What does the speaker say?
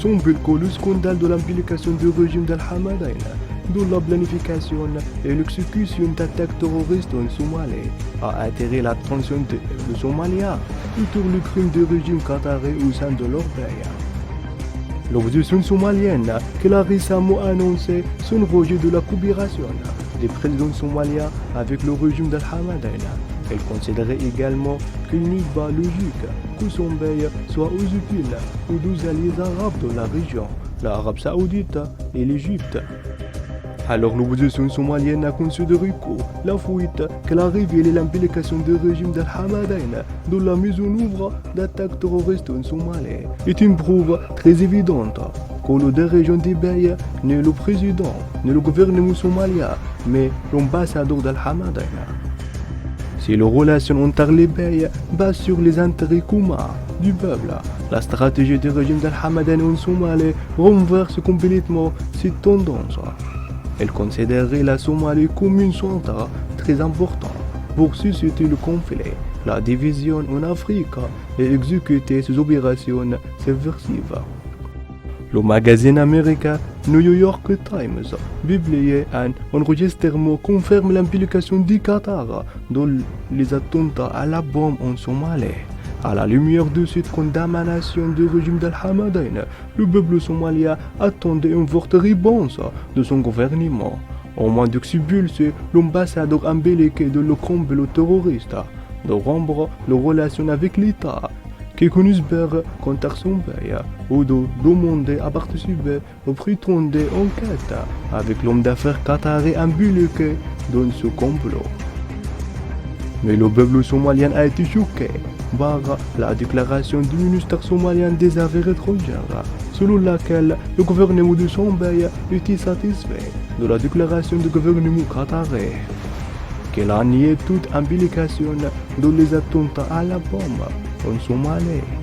semble que le scandale de l'implication du régime d'Al-Hamadain dans la planification et l'exécution d'attaques terroristes en Somalie a attiré l'attention des Somaliens sur le crime du régime qatari au sein de leur pays. L'opposition somalienne, qui a récemment annoncé son rejet de la coopération des présidents somaliens avec le régime d'Al-Hamadain, elle considérait également qu'il n'est pas logique que son pays soit aux épines ou deux alliés arabes de la région, l'Arabie Saoudite et l'Égypte. Alors l'opposition somalienne a considéré que la fuite qu'elle a révélé l'implication du régime d'Al-Hamadain dans la mise en œuvre d'attaques terroristes en Somalie est une preuve très évidente que le dirigeant des pays n'est le président, ni le gouvernement somalien, mais l'ambassadeur d'Al-Hamadain. Si les relations entre les pays basent sur les intérêts communs du peuple, la stratégie du régime d'Al-Hamadain en Somalie renverse complètement cette tendance. Elle considérait la Somalie comme un centre très important pour susciter le conflit, la division en Afrique et exécuter ses opérations subversives. Le magazine américain New York Times, publié un enregistrement, confirme l'implication du Qatar dans les attentats à la bombe en Somalie. À la lumière de cette condamnation du régime d'Al-Hamadain, le peuple somalien attendait une forte réponse de son gouvernement, au moins d'expulser l'ambassadeur impliqué dans le complot terroriste, de rompre les relations avec l'État, qui conspire contre son pays, ou de demander à participer aux prétendues enquêtes avec l'homme d'affaires qatari impliqué dans ce complot. Mais le peuple somalien a été choqué par la déclaration du ministre somalien des Affaires étrangères, selon laquelle le gouvernement de son pays était satisfait de la déclaration du gouvernement qatari, qu'il a nié toute implication dans les attentats à la bombe en Somalie.